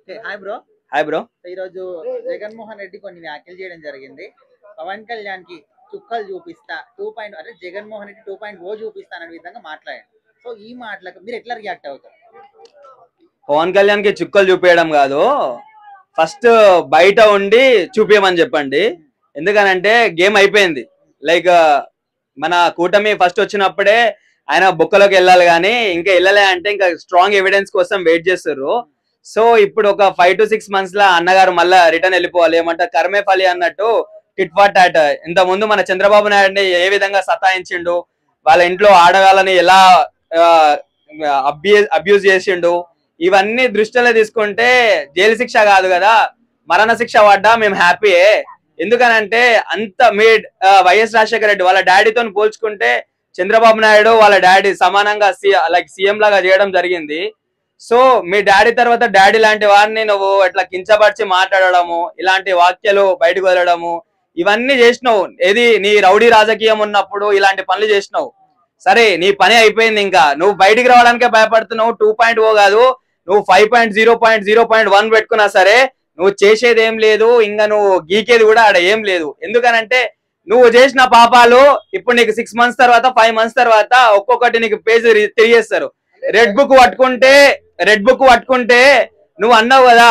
Hi bro. Hi bro. ఈ రోజు జగన్మోహన్ రెడ్డి కొన్ని వ్యాఖ్యలు చేయడం జరిగింది. పవన్ కళ్యాణ్ కి చుక్కలు చూపిస్తా 2. అంటే జగన్మోహన్ రెడ్డి 2.0 చూపిస్తాననే విధంగా మాట్లాడారు. సో ఈ మాటలకు మీరు ఎట్లా రియాక్ట్ అవుతారు? పవన్ కళ్యాణ్ కి చుక్కలు చూపించడం కాదు, ఫస్ట్ బయట ఉండి చూపించమని చెప్పండి. ఎందుకనంటే గేమ్ అయిపోయింది. లైక్ మన కూటమి ఫస్ట్ వచ్చినప్పుడే ఆయన బొక్కలోకి వెళ్ళాలి, కానీ ఇంకా వెళ్ళలే అంటే ఇంకా స్ట్రాంగ్ ఎవిడెన్స్ కోసం వెయిట్ చేస్తారు. సో ఇప్పుడు ఒక 5 to 6 months లా అన్నగారు మళ్ళా రిటర్న్ వెళ్ళిపోవాలి. ఏమంటారు, కర్మే ఫలి అన్నట్టు టిట్ ఫార్ టాట్. ఇంత ముందు మన చంద్రబాబు నాయుడుని ఏ విధంగా సతాయించిండు, వాళ్ళ ఇంట్లో ఆడవాళ్ళని ఎలా అబ్యూజ్ చేసిండు, ఇవన్నీ దృష్టిలో తీసుకుంటే జైలు శిక్ష కాదు కదా, మరణ శిక్ష పడ్డా మేము హ్యాపీయే. ఎందుకనంటే అంత మీ వైఎస్ రాజశేఖర రెడ్డి వాళ్ళ డాడీతో పోల్చుకుంటే చంద్రబాబు నాయుడు వాళ్ళ డాడీ సమానంగా లైక్ సీఎం లాగా చేయడం జరిగింది. సో మీ డాడీ తర్వాత డాడీ లాంటి వారిని నువ్వు ఇట్లా కించపరిచి మాట్లాడడము, ఇలాంటి వాక్యాలు బయటకు వదలడము, ఇవన్నీ చేసినావు. ఏది నీ రౌడీ రాజకీయం ఉన్నప్పుడు ఇలాంటి పనులు చేసినావు. సరే నీ పని అయిపోయింది, ఇంకా నువ్వు బయటికి రావడానికే భయపడుతున్నావు. 2.0 కాదు, నువ్వు 5.0.0.1 పెట్టుకున్నా సరే నువ్వు చేసేది ఏం లేదు, ఇంకా నువ్వు గీకేది కూడా ఆడ ఏం లేదు. ఎందుకనంటే నువ్వు చేసిన పాపాలు ఇప్పుడు నీకు 6 months తర్వాత 5 months తర్వాత ఒక్కొక్కటి నీకు పేజ్ తిరిగేస్తారు. రెడ్ బుక్ పట్టుకుంటే నువ్వు అన్నావు కదా,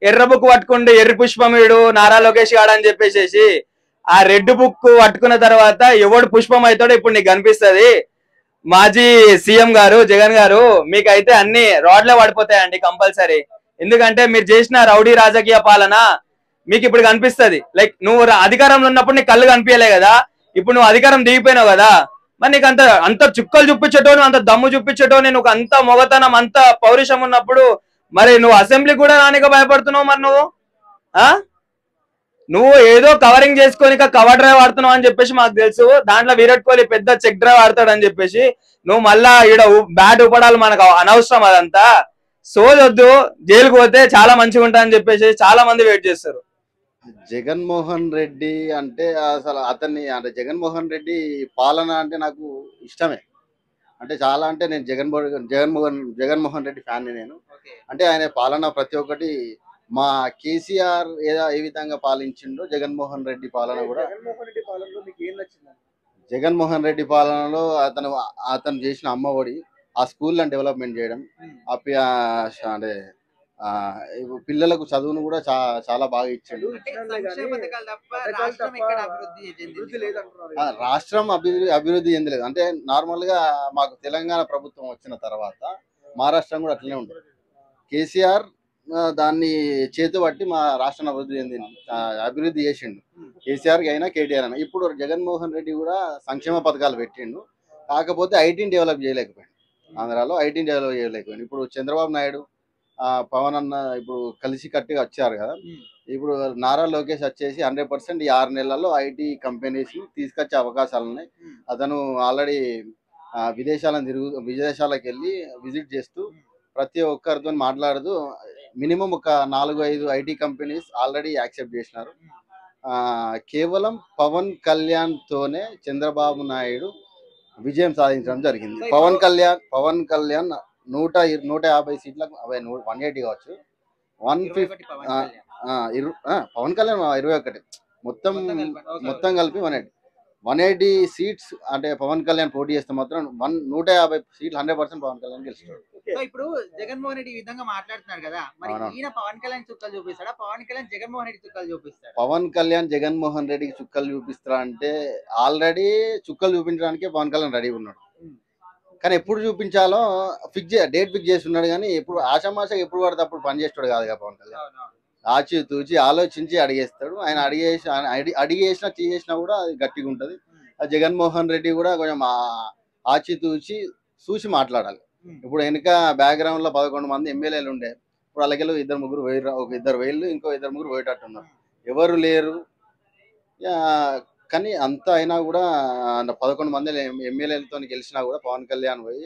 ఎర్ర బుక్ పట్టుకుంటే ఎర్రి పుష్పమీడు నారా లోకేష్ గాడు అని చెప్పేసి, ఆ రెడ్ బుక్ పట్టుకున్న తర్వాత ఎవడు పుష్పం అవుతాడో ఇప్పుడు నీకు కనిపిస్తుంది. మాజీ సీఎం గారు జగన్ గారు, మీకైతే అన్ని రోడ్లే పడిపోతాయండి కంపల్సరీ. ఎందుకంటే మీరు చేసిన రౌడీ రాజకీయ పాలన మీకు ఇప్పుడు కనిపిస్తుంది. లైక్ నువ్వు అధికారంలో ఉన్నప్పుడు నీకు కళ్ళు కనిపించలే కదా, ఇప్పుడు నువ్వు అధికారం దిగిపోయినావు కదా, మరి నీకు అంత చుక్కలు చూపించటో, అంత దమ్ము చూపించటో, నువ్వు అంత మొగతనం అంత పౌరుషం ఉన్నప్పుడు మరి నువ్వు అసెంబ్లీ కూడా రానిక భయపడుతున్నావు. మరి నువ్వు ఏదో కవరింగ్ చేసుకొని కవర్ డ్రైవ్ ఆడుతున్నావు అని చెప్పేసి మాకు తెలుసు. దాంట్లో విరాట్ కోహ్లీ పెద్ద చెక్ డ్రైవ్ ఆడతాడని చెప్పేసి నువ్వు మళ్ళా ఈడ బ్యాట్ ఉపడాలు మనకు అనవసరం. అదంతా సోదొద్దు, జైలుకు పోతే చాలా మంచిగా ఉంటాయని చెప్పేసి చాలా మంది వెయిట్ చేస్తారు. జగన్మోహన్ రెడ్డి అంటే అసలు అతన్ని అంటే జగన్మోహన్ రెడ్డి పాలన అంటే నాకు ఇష్టమే. అంటే చాలా అంటే నేను జగన్మోహన్ రెడ్డి ఫ్యాన్ని నేను. అంటే ఆయన పాలన ప్రతి ఒక్కటి మా కేసీఆర్ ఏ విధంగా పాలించిండో జగన్మోహన్ రెడ్డి పాలన కూడా. జగన్మోహన్ రెడ్డి పాలనలో అతను చేసిన అమ్మఒడి, ఆ స్కూళ్ళని డెవలప్మెంట్ చేయడం, అంటే పిల్లలకు చదువును కూడా చాలా బాగా ఇచ్చాడు. రాష్ట్రం అభివృద్ధి చెందలేదు. అంటే నార్మల్ గా మాకు తెలంగాణ ప్రభుత్వం వచ్చిన తర్వాత మహారాష్ట్రం కూడా అట్లనే ఉంటుంది. కేసీఆర్ దాన్ని చేతుబట్టి మా రాష్ట్రం అభివృద్ధి చేసిండు. కేసీఆర్కి అయినా కేటీఆర్ అయినా. ఇప్పుడు జగన్మోహన్ రెడ్డి కూడా సంక్షేమ పథకాలు పెట్టిండు, కాకపోతే ఐటీని డెవలప్ చేయలేకపోయాడు. ఆంధ్రాలో ఐటీని డెవలప్ చేయలేకపోయాడు. ఇప్పుడు చంద్రబాబు నాయుడు పవన్ అన్న ఇప్పుడు కలిసి కట్టుగా వచ్చారు కదా. ఇప్పుడు నారా లోకేష్ వచ్చేసి 100% ఈ 6 నెలల్లో ఐటీ కంపెనీస్ తీసుకొచ్చే అవకాశాలు ఉన్నాయి. అతను ఆల్రెడీ విదేశాలకు వెళ్ళి విజిట్ చేస్తూ ప్రతి ఒక్కరితో మాట్లాడుతూ మినిమం ఒక 4-5 ఐటీ కంపెనీస్ ఆల్రెడీ యాక్సెప్ట్ చేసినారు. కేవలం పవన్ కళ్యాణ్ తోనే చంద్రబాబు నాయుడు విజయం సాధించడం జరిగింది. పవన్ కళ్యాణ్ 150 సీట్లకు 180 కావచ్చు, 150 పవన్ కళ్యాణ్ 21 మొత్తం కలిపి 180 సీట్స్. అంటే పవన్ కళ్యాణ్ పోటీ చేస్తే మాత్రం 150 సీట్లు 100% పవన్ కళ్యాణ్ గెలుస్తాడు. ఇప్పుడు జగన్మోహన్ రెడ్డి ఈ విధంగా మాట్లాడుతున్నారు కదా, మరి ఈయన పవన్ కళ్యాణ్ చుక్కలు చూపిస్తాడా, పవన్ కళ్యాణ్ జగన్మోహన్ రెడ్డి చుక్కలు చూపిస్తాడా? పవన్ కళ్యాణ్ జగన్మోహన్ రెడ్డికి చుక్కలు చూపిస్తారా అంటే ఆల్రెడీ చుక్కలు చూపించడానికి పవన్ కళ్యాణ్ రెడీ ఉన్నాడు. కానీ ఎప్పుడు చూపించాలో డేట్ ఫిక్స్ చేసి ఉన్నాడు. కానీ ఎప్పుడు ఆషామాషగా ఎప్పుడు పడితే అప్పుడు పనిచేస్తాడు కాదు కదా పవన్ కళ్యాణ్. ఆచి తూచి ఆలోచించి అడిగేస్తాడు. ఆయన అడిగేసినా చేసినా కూడా అది గట్టిగా ఉంటుంది. జగన్మోహన్ రెడ్డి కూడా కొంచెం ఆచితూచి చూసి మాట్లాడాలి. ఇప్పుడు వెనుక బ్యాక్గ్రౌండ్ లో 11 మంది ఎమ్మెల్యేలు ఉండే, ఇప్పుడు అలాగే 2-3 వేలు, ఒక 2 వేలు, ఇంకో 2-3 పోయేటట్టున్నారు, ఎవరు లేరు. కానీ అంత అయినా కూడా 11 మంది ఎమ్మెల్యేలతో గెలిచినా కూడా పవన్ కళ్యాణ్ పోయి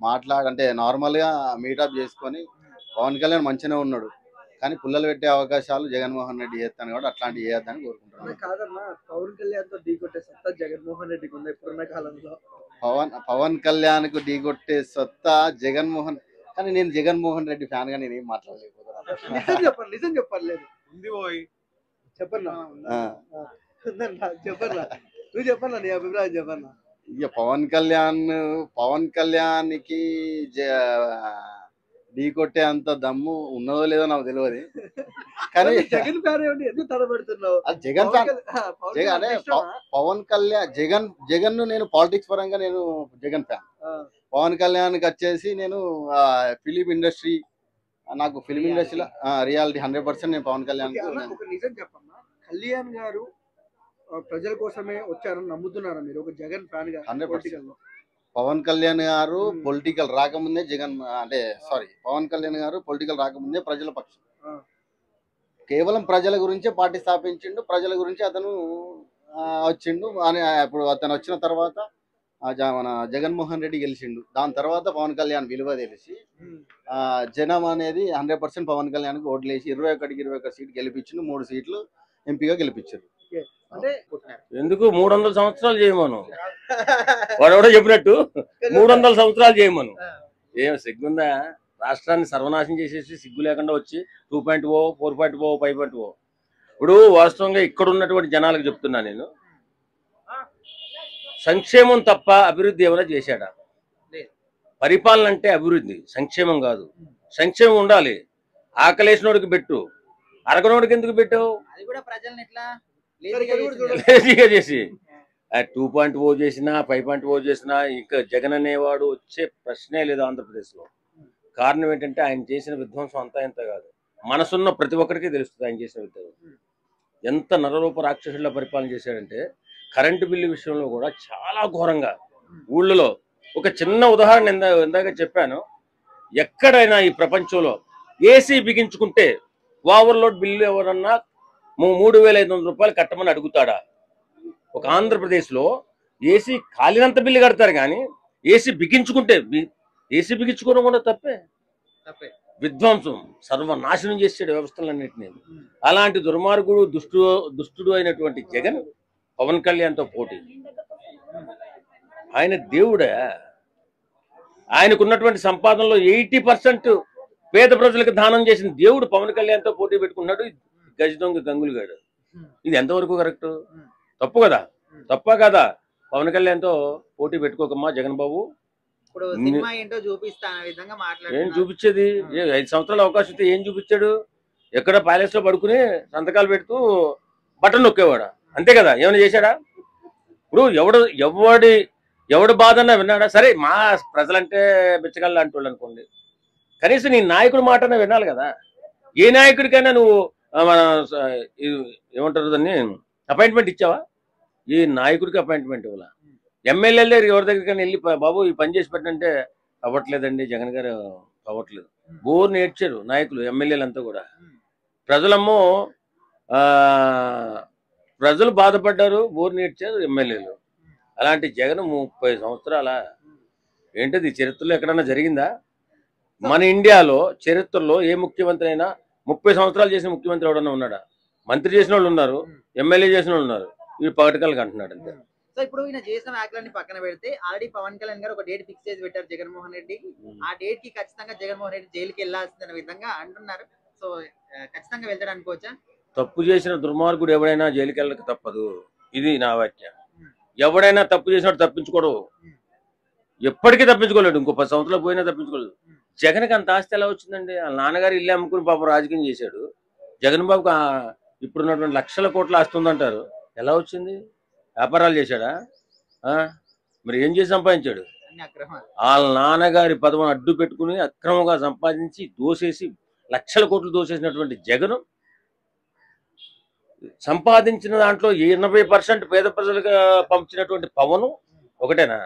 మాట్లాడంటే నార్మల్గా మీటప్ చేసుకొని పవన్ కళ్యాణ్ మంచిగానే ఉన్నాడు. కానీ పుల్లలు పెట్టే అవకాశాలు జగన్మోహన్ రెడ్డి చేస్తాను కాబట్టి అట్లాంటివి చేయొద్దని కోరుకుంటున్నాను. పవన్ కళ్యాణ్ తో ఢీకొట్టే సత్తా జగన్మోహన్ రెడ్డికి ఉంది ఇప్పుడున్న కాలంలో. పవన్ కళ్యాణ్ కు ఢీకొట్టే సత్తా జగన్మోహన్, కానీ నేను జగన్మోహన్ రెడ్డి ఫ్యాన్ గా నేను ఏం మాట్లాడలేకపోతున్నాను. నిజం చెప్పలేదు ఉంది పోయి చెప్పన్నా ఆ. చెప్పన్నా నువ్వు చెప్పన్నా నీ అభిప్రాయం చెప్పన్నా. ఇక పవన్ కళ్యాణ్కి ఢీ కొట్టే అంత దమ్ము ఉన్నదో లేదో నాకు తెలియదు. కానీ జగన్ ఫ్యాన్ ఏమిటి ఎందుకు తడబెడుతున్నావు? అది జగన్ ఫ్యాన్. పవన్ జగన్ కళ్యాణ్ అదే ఇష్టమా? పవన్ కళ్యాణ్ జగన్ నేను పాలిటిక్స్ పరంగా నేను జగన్ ఫ్యాన్. ఆ, పవన్ కళ్యాణ్కి వచ్చేసి నేను ఫిలిం ఇండస్ట్రీ, నాకు ఫిలిం ఇండస్ట్రీలో రియాలిటీ 100% నేను పవన్ కళ్యాణ్. ఓకే, అన్న, ఒక నిజం చెప్పన్నా, కళ్యాణ్ గారు ప్రజల కోసమే వచ్చారని నమ్ముతున్నారా మీరు ఒక జగన్ ఫ్యాన్ గా? 100%. పొలిటికల్ లో పవన్ కళ్యాణ్ గారు పొలిటికల్ రాకముందే పవన్ కళ్యాణ్ గారు పొలిటికల్ రాకముందే ప్రజల పక్షం. ఆ. కేవలం ప్రజల గురించే పార్టీ స్థాపించిండు, ప్రజల గురించి అతను వచ్చిండు అని. ఇప్పుడు అతను వచ్చిన తర్వాత మన జగన్మోహన్ రెడ్డి గెలిచిండు. దాని తర్వాత పవన్ కళ్యాణ్ విలువ తెలిసి జనం అనేది 100% పవన్ కళ్యాణ్కి ఓట్లేసి 21 సీట్ గెలిపించిండు. 3 సీట్లు ఎంపీగా గెలిపించారు. అంటే ఎందుకు 300 సంవత్సరాలు చేయమను, వాడు ఎవడో చెప్పినట్టు 300 సంవత్సరాలు చేయమను. ఏం సిగ్గుందా? రాష్ట్రాన్ని సర్వనాశనం చేసేసి సిగ్గు లేకుండా వచ్చి 2.0, 4.0, 5.0. ఇప్పుడు వాస్తవంగా ఇక్కడ ఉన్నటువంటి జనాలకు చెప్తున్నా నేను, సంక్షేమం తప్ప అభివృద్ధి ఏమైనా చేశాడా? పరిపాలన అంటే అభివృద్ధి, సంక్షేమం కాదు. సంక్షేమం ఉండాలి. ఆకలేసినోడికి పెట్టు, అరగనోడికి ఎందుకు పెట్టావు? అది కూడా ప్రజల్ని ఎట్లా లేజీగా చేసి 2.0 చేసినా 5.0 చేసినా ఇంకా జగన్ అనేవాడు వచ్చే ప్రశ్నే లేదు ఆంధ్రప్రదేశ్లో. కారణం ఏంటంటే ఆయన చేసిన విధ్వంసం అంతా ఎంత కాదు, మనసున్న ప్రతి ఒక్కరికి తెలుస్తుంది ఆయన చేసిన విధ్వంసం. ఎంత నరరూప రాక్షసుల్లో పరిపాలన చేశాడంటే కరెంటు బిల్లు విషయంలో కూడా చాలా ఘోరంగా. ఊళ్ళలో ఒక చిన్న ఉదాహరణ ఇందాక చెప్పాను, ఎక్కడైనా ఈ ప్రపంచంలో ఏసీ బిగించుకుంటే ఓవర్లోడ్ బిల్లు ఎవరన్నా 3,500 రూపాయలు కట్టమని అడుగుతాడా? ఒక ఆంధ్రప్రదేశ్లో ఏసీ కాలినంత బిల్లు కడతారు కానీ ఏసీ బిగించుకుంటే, ఏసీ బిగించుకోవడం కూడా తప్పే. విధ్వంసం, సర్వనాశనం చేసాడు వ్యవస్థలన్నింటినీ. అలాంటి దుర్మార్గుడు, దుష్టుడు అయినటువంటి జగన్ పవన్ కళ్యాణ్తో పోటీ. ఆయన దేవుడా? ఆయనకున్నటువంటి సంపాదనలో 80% పేద ప్రజలకు దానం చేసిన దేవుడు పవన్ కళ్యాణ్తో పోటీ పెట్టుకున్నాడు గజ దొంగ గంగులు గారు. ఇది ఎంతవరకు కరెక్ట్? తప్పు కదా? తప్ప కదా? పవన్ కళ్యాణ్తో పోటీ పెట్టుకోకమ్మా జగన్ బాబు. ఇప్పుడు సినిమా ఏంటో చూపిస్తా అనే విధంగా ఏం మాట్లాడుతున్నారు. చూపించేది? 5 సంవత్సరాల అవకాశం ఇస్తే ఏం చూపించాడు? ఎక్కడ ప్యాలెస్ లో పడుకుని సంతకాలు పెడుతూ బటన్ నొక్కేవాడా? అంతే కదా? ఏమైనా చేశాడా? ఇప్పుడు ఎవడు బాధన్నా విన్నాడా? సరే, మా ప్రజలంటే బిచ్చగళ్ళు అంటోళ్ళు అనుకోండి, కనీసం నీ నాయకుడు మాటనే వినాలి కదా. ఏ నాయకుడికైనా నువ్వు మన ఏమంటారు దాన్ని అపాయింట్మెంట్ ఇచ్చావా? ఈ నాయకుడికి అపాయింట్మెంట్ ఇవ్వాల. ఎమ్మెల్యేలు ఎవరి దగ్గరికైనా వెళ్ళి బాబు ఈ పని చేసి పెట్టంటే అవ్వట్లేదండి జగన్ గారు, అవ్వట్లేదు. బోర్ నేర్చారు నాయకులు, ఎమ్మెల్యేలంతా కూడా. ప్రజలు బాధపడ్డారు, బోర్ నేర్చారు ఎమ్మెల్యేలు. అలాంటి జగన్ 30 సంవత్సరాల ఏంటది చరిత్రలో ఎక్కడన్నా జరిగిందా? మన ఇండియాలో చరిత్రలో ఏ ముఖ్యమంత్రి అయినా 30 సంవత్సరాలు చేసిన ముఖ్యమంత్రి ఎవడన్నా ఉన్నాడా? మంత్రి చేసిన వాళ్ళు ఉన్నారు, ఎమ్మెల్యే చేసిన వాళ్ళు ఉన్నారు. ఇవి పగటికల్గా అంటున్నాడు అంతే. సో ఇప్పుడు ఈయన చేసిన వ్యాఖ్యలన్నీ పక్కన పెడితే ఆల్రెడీ పవన్ కళ్యాణ్ గారు ఒక డేట్ ఫిక్స్ చేసి పెట్టారు జగన్మోహన్ రెడ్డి. ఆ డేట్ కి ఖచ్చితంగా జగన్మోహన్ రెడ్డి జైలుకి వెళ్లాల్సిందనే విధంగా అంటున్నారు. సో ఖచ్చితంగా వెళ్తాడు అనుకోవచ్చా? తప్పు చేసిన దుర్మార్గుడు ఎవడైనా జైలుకి వెళ్ళక తప్పదు. ఇది నా వాక్యం. ఎవడైనా తప్పు చేసినట్టు తప్పించుకోడు, ఎప్పటికీ తప్పించుకోలేడు. ఇంకో 10 సంవత్సరాలు పోయినా తప్పించుకోలేదు. జగన్కి అంత ఆస్తి ఎలా వచ్చిందండి? వాళ్ళ నాన్నగారు ఇల్లు అమ్ముకుని పాపం రాజకీయం చేశాడు. జగన్ బాబుకి ఇప్పుడున్నటువంటి లక్షల కోట్ల ఆస్తి ఉందంటారు. ఎలా వచ్చింది? వ్యాపారాలు చేశాడా? మరి ఏం చేసి సంపాదించాడు? వాళ్ళ నాన్నగారి పదవిని అడ్డు పెట్టుకుని అక్రమంగా సంపాదించి దోసేసి లక్షల కోట్లు దోసేసినటువంటి జగన్ సంపాదించిన దాంట్లో 80% పేద ప్రజలకు పంపించినటువంటి పవన్ ఒకటేనా?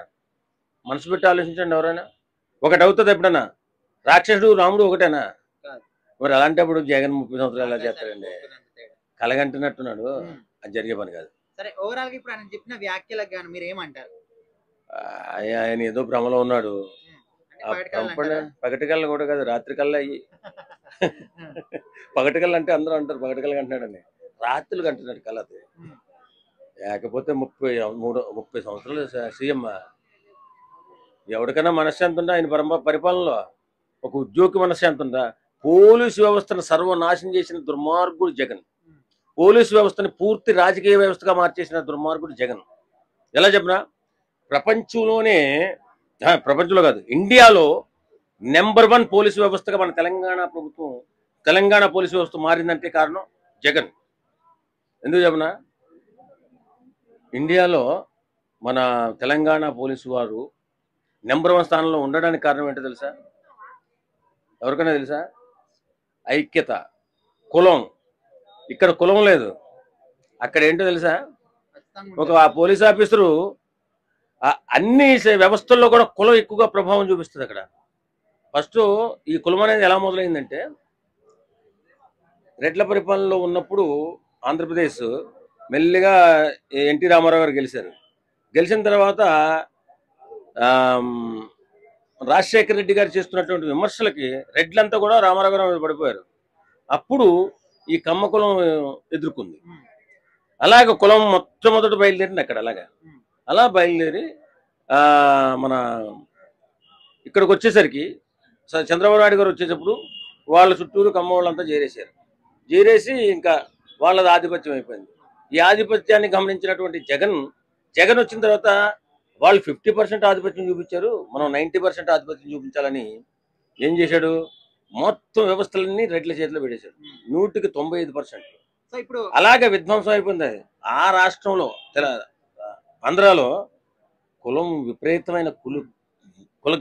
మనసు పెట్టి ఆలోచించండి ఎవరైనా. ఒకటి అవుతుంది ఎప్పుడైనా? రాక్షసుడు రాముడు ఒకటేనా? మరి అలాంటప్పుడు జగన్ 30 సంవత్సరాలు ఎలా చేస్తాడండి? కలగంటున్నట్టున్నాడు. అది జరిగే పని కాదు. సరే, ఓవరాల్ గా ఇప్పుడు ఆయన చెప్పిన వ్యాఖ్యలకు గాను మీరు ఏమంటారు? ఆయన ఏదో భ్రమలో ఉన్నాడు. పగటికల్లా కూడా కాదు, రాత్రి కల్లా అయ్యి. పగటికల్లా అంటే అందరూ అంటారు పగటికల్లా అంటున్నాడని, రాత్రులు అంటున్నాడు కలది. లేకపోతే 30 సంవత్సరాలు సీఎం. ఎవరికైనా మనశ్శాంతి ఉందా ఆయన పరిపాలనలో? ఒక ఉద్యోగి మనశ్శాంతి ఉందా? పోలీసు వ్యవస్థను సర్వనాశనం చేసిన దుర్మార్గుడు జగన్. పోలీసు వ్యవస్థని పూర్తి రాజకీయ వ్యవస్థగా మార్చేసిన దుర్మార్గుడు జగన్. ఎలా చెప్పినా ప్రపంచంలో కాదు, ఇండియాలో నెంబర్ 1 పోలీసు వ్యవస్థగా మన తెలంగాణ పోలీసు వ్యవస్థ మారిందంటే కారణం జగన్. ఎందుకు చెప్పనా, ఇండియాలో మన తెలంగాణ పోలీసు వారు నెంబర్ 1 స్థానంలో ఉండడానికి కారణం ఏంటో తెలుసా? ఎవరికైనా తెలుసా? ఐక్యత, కులం. ఇక్కడ కులం లేదు, అక్కడ ఏంటో తెలుసా? ఒక పోలీస్ ఆఫీసరు అన్ని వ్యవస్థల్లో కూడా కులం ఎక్కువగా ప్రభావం చూపిస్తుంది. అక్కడ ఫస్ట్ ఈ కులం అనేది ఎలా మొదలైందంటే, రెడ్ల పరిపాలనలో ఉన్నప్పుడు ఆంధ్రప్రదేశ్ మెల్లిగా ఎన్టీ రామారావు గారు గెలిచిన తర్వాత రాజశేఖర రెడ్డి గారు చేస్తున్నటువంటి విమర్శలకి రెడ్లంతా కూడా రామారావు గారు మీద పడిపోయారు. అప్పుడు ఈ కమ్మ కులం ఎదుర్కొంది. అలాగే కులం మొట్టమొదటి బయలుదేరింది అక్కడ. అలా బయలుదేరి మన ఇక్కడికి వచ్చేసరికి చంద్రబాబు నాయుడు గారు వచ్చేటప్పుడు వాళ్ళ చుట్టూరు కమ్మ వాళ్ళంతా చేరేసి ఇంకా వాళ్ళది ఆధిపత్యం అయిపోయింది. ఈ ఆధిపత్యాన్ని గమనించినటువంటి జగన్ వచ్చిన తర్వాత వాళ్ళు 50% ఆధిపత్యం చూపించారు, మనం 90% ఆధిపత్యం చూపించాలని ఏం చేశాడు? మొత్తం వ్యవస్థలన్నీ రెడ్ల చేతిలో పెట్టేశాడు, 100% 95%. అలాగే విధ్వంసం అయిపోయింది. ఆ రాష్ట్రంలో ఆంధ్రాలో కులం విపరీతమైన కుల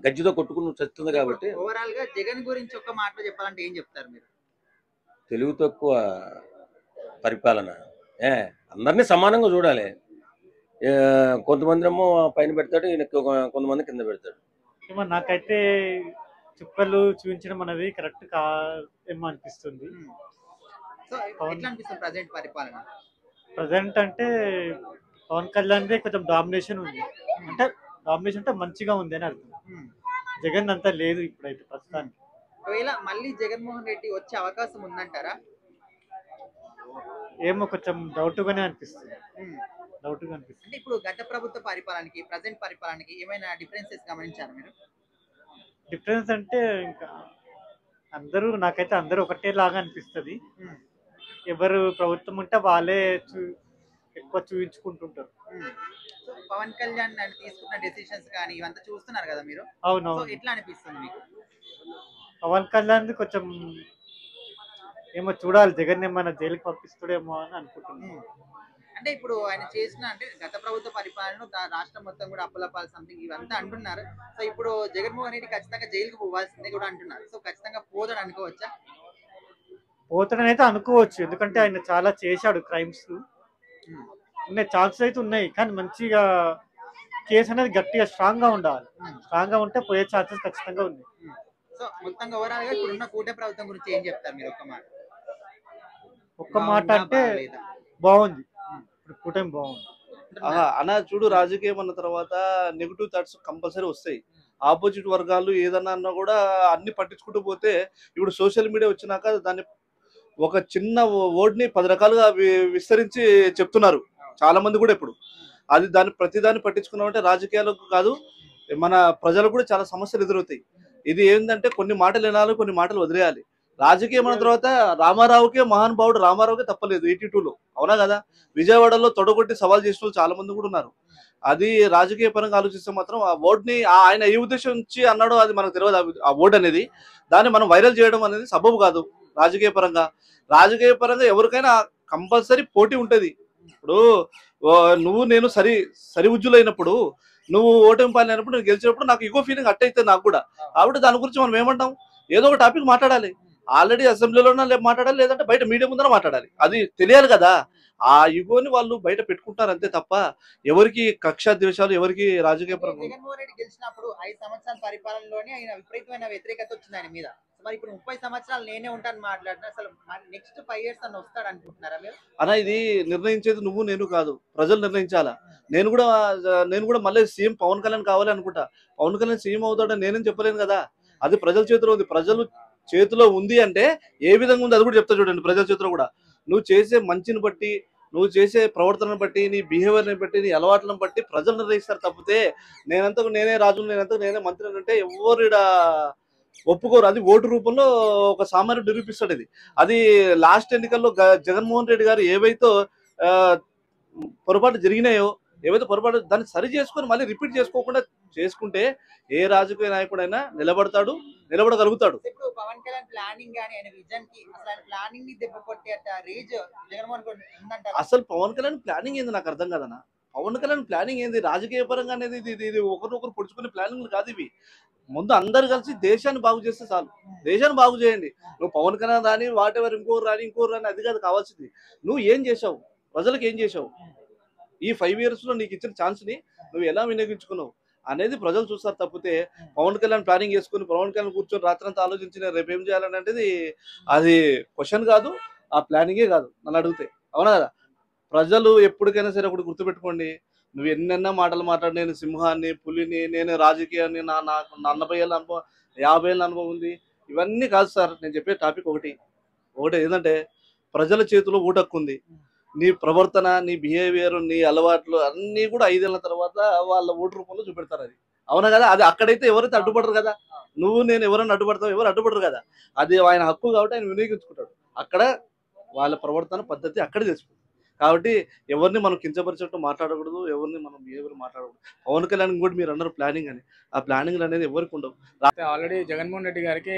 గజ్జితో కొట్టుకుని చస్తుంది. కాబట్టి ఓవరాల్ గా జగన్ గురించి ఒక మాటలో చెప్పాలంటే ఏం చెప్తారు మీరు? తెలుగు తక్కువ పరిపాలన. అందరినీ సమానంగా చూడాలి. కొంతమంది ఏమో పైన పెడతాడు, కొంతమంది కింద పెడతాడు. నాకైతే చుక్కలు చూపించడం అనేది కరెక్ట్ ఏమో అనిపిస్తుంది. ప్రజెంట్ అంటే పవన్ కళ్యాణ్ కొంచెం డామినేషన్ ఉంది, అంటే డామినేషన్ అంటే మంచిగా ఉంది అని అర్థం. జగన్ అంతా లేదు ఇప్పుడైతే ప్రస్తుతానికి. ఒకవేళ మళ్ళీ జగన్మోహన్ రెడ్డి వచ్చే అవకాశం ఉందంటారా? ఏమో కొంచెం డౌట్ గానే అనిపిస్తుంది. అంటే ఇప్పుడు గత ప్రభుత్వ పరిపాలనకి ప్రజెంట్ పరిపాలనకి ఏమైనా డిఫరెన్సెస్ గమనించారు మీరు? డిఫరెన్స్ అంటే ఇంకా నాకైతే అందరూ ఒకటే లాగా అనిపిస్తుంది. ఎవరు ప్రభుత్వం ఉంటే వాళ్ళే ఎక్కువ చూపించుకుంటుంటారు. పవన్ కళ్యాణ్ తీసుకున్న డెసిషన్స్ కానీ ఇవంతా చూస్తున్నారు కదా మీరు. అవునవును. ఎట్లా అనిపిస్తుంది మీకు? పవన్ కళ్యాణ్ కొంచెం ఏమో చూడాలి, జగన్ ఏమైనా జైలుకి పంపిస్తాడేమో అని అనుకుంటున్నాను. అంటే ఇప్పుడు ఆయన చేసిన అంటే గత ప్రభుత్వ పరిపాలన రాష్ట్రం మొత్తం కూడా అప్పులపాలు సంథింగ్ ఇవంతా అంటున్నారు. సో ఇప్పుడు జగన్మోహన్ రెడ్డి ఖచ్చితంగా జైలుకు పోవాల్సిందే కూడా అంటున్నారు. సో ఖచ్చితంగా పోతాడు అనుకోవచ్చా? పోతాడని అయితే అనుకోవచ్చు, ఎందుకంటే ఆయన చాలా చేశాడు క్రైమ్స్. ఉన్నాయి, ఛాన్సెస్ అయితే ఉన్నాయి, కానీ మంచిగా కేసు అనేది గట్టిగా స్ట్రాంగ్ గా ఉండాలి. స్ట్రాంగ్ గా ఉంటే పోయే ఛాన్సెస్ ఖచ్చితంగా ఉన్నాయి. సో మొత్తంగా ఓవరాల్ గా ఇప్పుడున్న కూటమి ప్రభుత్వం గురించి ఏం చెప్తారు మీరు? ఒక్క మాట అంటే బాగుంది, కూటమి బాగుంది. అన్న చూడు, రాజకీయం అన్న తర్వాత నెగిటివ్ థాట్స్ కంపల్సరీ వస్తాయి. ఆపోజిట్ వర్గాలు ఏదన్నా అన్నా కూడా అన్ని పట్టించుకుంటూ పోతే, ఇప్పుడు సోషల్ మీడియా వచ్చినాక దాన్ని ఒక చిన్న వర్డ్ని 10 రకాలుగా విస్తరించి చెప్తున్నారు చాలా మంది కూడా. ఇప్పుడు దాన్ని ప్రతిదాన్ని పట్టించుకున్నామంటే రాజకీయాలకు కాదు, మన ప్రజలకు కూడా చాలా సమస్యలు ఎదురవుతాయి. ఇది ఏంటంటే కొన్ని మాటలు వినాలి, కొన్ని మాటలు వదిలేయాలి. రాజకీయం అన్న తర్వాత రామారావుకే, మహానుభావుడు రామారావుకే తప్పలేదు 82లో, అవునా కదా? విజయవాడలో తొడగొట్టి సవాల్ చేసిన వాళ్ళు చాలా మంది కూడా ఉన్నారు. అది రాజకీయ పరంగా ఆలోచిస్తే మాత్రం ఆ వర్డ్ని ఆయన ఏ ఉద్దేశం నుంచి అన్నాడో అది మనకు తెలియదు. ఆ వర్డ్ అనేది దాన్ని మనం వైరల్ చేయడం అనేది సబబు కాదు. రాజకీయ పరంగా ఎవరికైనా కంపల్సరీ పోటీ ఉంటుంది. ఇప్పుడు నువ్వు నేను సరి ఉజ్జులైనప్పుడు, నువ్వు ఓటమి పాలైనప్పుడు, నేను గెలిచినప్పుడు నాకు ఇగో ఫీలింగ్ అట్టయితే నాకు కూడా. కాబట్టి దాని గురించి మనం ఏమంటాం, ఏదో ఒక టాపిక్ మాట్లాడాలి. ఆల్రెడీ అసెంబ్లీలోనే మాట్లాడాలి, లేదంటే బయట మీడియా ముందర మాట్లాడాలి. అది తెలియాలి కదా. ఆ యుగోని వాళ్ళు బయట పెట్టుకుంటారు అంతే తప్ప ఎవరికి కక్ష ద్వేషాలు, ఎవరికి రాజకీయ పరంగా. జగన్మోహన్ రెడ్డి గెలిచినప్పుడు 5 సంవత్సరాల పరిపాలనలోనే ఆయన విపరీతమైన వ్యతిరేకత వచ్చింది ఆయన మీద. మరి ఇప్పుడు 30 సంవత్సరాలు నేనే ఉంటాను మాట్లాడినా, అసలు నెక్స్ట్ 5 years అన్న వస్తాడు అనుకుంటున్నారా మీరు? అన్న ఇది నిర్ణయించేది నువ్వు నేను కాదు, ప్రజలు నిర్ణయించాలా. నేను కూడా మళ్ళీ సీఎం పవన్ కళ్యాణ్ కావాలి అనుకుంటా. పవన్ కళ్యాణ్ సీఎం అవుతాడని నేనేం చెప్పలేను కదా. అది ప్రజల చేతిలో ఉంది. ప్రజలు చేతిలో ఉంది అంటే ఏ విధంగా ఉంది అది కూడా చెప్తా చూడండి. ప్రజల చేతిలో కూడా నువ్వు చేసే మంచిని బట్టి, నువ్వు చేసే ప్రవర్తనను బట్టి, నీ బిహేవియర్ని బట్టి, నీ అలవాట్లను బట్టి ప్రజలు నిర్ణయిస్తారు తప్పితే నేనే రాజు, నేనే మంత్రి అంటే ఎవరు ఒప్పుకోరు. అది ఓటు రూపంలో ఒక సామాన్యుడు నిరూపిస్తాడు. అది లాస్ట్ ఎన్నికల్లో జగన్మోహన్ రెడ్డి గారు ఏవైతే పొరపాటు జరిగినాయో, ఏవైతే పొరపాటు దాన్ని సరి చేసుకొని మళ్ళీ రిపీట్ చేసుకోకుండా చేసుకుంటే ఏ రాజకీయ నాయకుడైనా నిలబడగలుగుతాడు. ఇప్పుడు పవన్ కళ్యాణ్ ప్లానింగ్ గానీ ఆయన విజన్ కి అసలు ఆయన ప్లానింగ్ ని దెబ్బ కొట్టేట రేజ్ జగన్మోహన్ రెడ్డి ఉందంటారు. అసలు పవన్ కళ్యాణ్ ప్లానింగ్ ఏంది నాకు అర్థం కాదన్న. పవన్ కళ్యాణ్ ప్లానింగ్ ఏంది? రాజకీయ పరంగా అనేది ఇది ఒకరినొకరు పొడుచుకునే ప్లానింగ్లు కాదు ఇవి. ముందు అందరు కలిసి దేశాన్ని బాగు చేస్తే చాలు. దేశాన్ని బాగు చేయండి. నువ్వు పవన్ కళ్యాణ్ రాని వాటెవర్ ఇంకోరు రాని అది కాదు కావాల్సింది. నువ్వు ఏం చేసావు, ప్రజలకు ఏం చేసావు, ఈ 5 years లో నీకు ఇచ్చిన ఛాన్స్ ని నువ్వు ఎలా వినియోగించుకున్నావు అనేది ప్రజలు చూస్తారు. తప్పితే పవన్ కళ్యాణ్ ప్లానింగ్ చేసుకుని పవన్ కళ్యాణ్ కూర్చొని రాత్రంతా ఆలోచించిన రేపు ఏం చేయాలని అంటే అది క్వశ్చన్ కాదు, ఆ ప్లానింగే కాదు నన్ను అడిగితే. అవునా కదా? ప్రజలు ఎప్పటికైనా సరే ఒకటి గుర్తుపెట్టుకోండి, నువ్వు ఎన్నెన్నో మాటలు మాట్లాడి నేను సింహాన్ని, పులిని, నేను రాజకీయాన్ని, నాకు 40 ఏళ్ళ అనుభవం, 50 ఏళ్ళ అనుభవం ఉంది, ఇవన్నీ కాదు సార్. నేను చెప్పే టాపిక్ ఒకటే ఏంటంటే ప్రజల చేతిలో ఊటక్కు ఉంది. నీ ప్రవర్తన, నీ బిహేవియర్, నీ అలవాట్లు అన్నీ కూడా 5 ఏళ్ల తర్వాత వాళ్ళ ఓటు రూపంలో చూపెడతారు. అది అవునా కదా? అది అక్కడైతే ఎవరైతే అడ్డుపడరు కదా, నువ్వు నేను ఎవరైనా అడ్డుపడతావు, ఎవరు అడ్డుపడరు కదా. అది ఆయన హక్కు కాబట్టి ఆయన వినియోగించుకుంటాడు. అక్కడ వాళ్ళ ప్రవర్తన పద్ధతి అక్కడే తెలుసుకుంటాడు. కాబట్టి ఎవరిని మనం కించపరిచేట్టు మాట్లాడకూడదు, ఎవరిని మనం బిహేవియర్ మాట్లాడకూడదు. పవన్ కళ్యాణ్ కూడా మీరు అన్నారు ప్లానింగ్ అని, ఆ ప్లానింగ్ అనేది ఎవరికి ఉండవు. ఆల్రెడీ జగన్మోహన్ రెడ్డి గారికి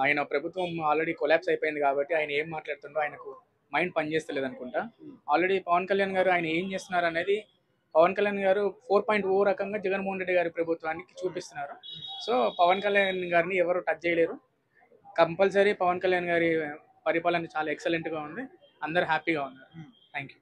ఆయన ప్రభుత్వం ఆల్రెడీ కొలాప్స్ అయిపోయింది కాబట్టి ఆయన ఏం మాట్లాడుతుండో ఆయనకు మైండ్ పనిచేస్తలేదు అనుకుంటా. ఆల్రెడీ పవన్ కళ్యాణ్ గారు ఆయన ఏం చేస్తున్నారు అనేది పవన్ కళ్యాణ్ గారు 4.0 రకంగా జగన్మోహన్ రెడ్డి గారి ప్రభుత్వానికి చూపిస్తున్నారు. సో పవన్ కళ్యాణ్ గారిని ఎవరు టచ్ చేయలేరు. కంపల్సరీ పవన్ కళ్యాణ్ గారి పరిపాలన చాలా ఎక్సలెంట్గా ఉంది, అందరు హ్యాపీగా ఉన్నారు. Thank you.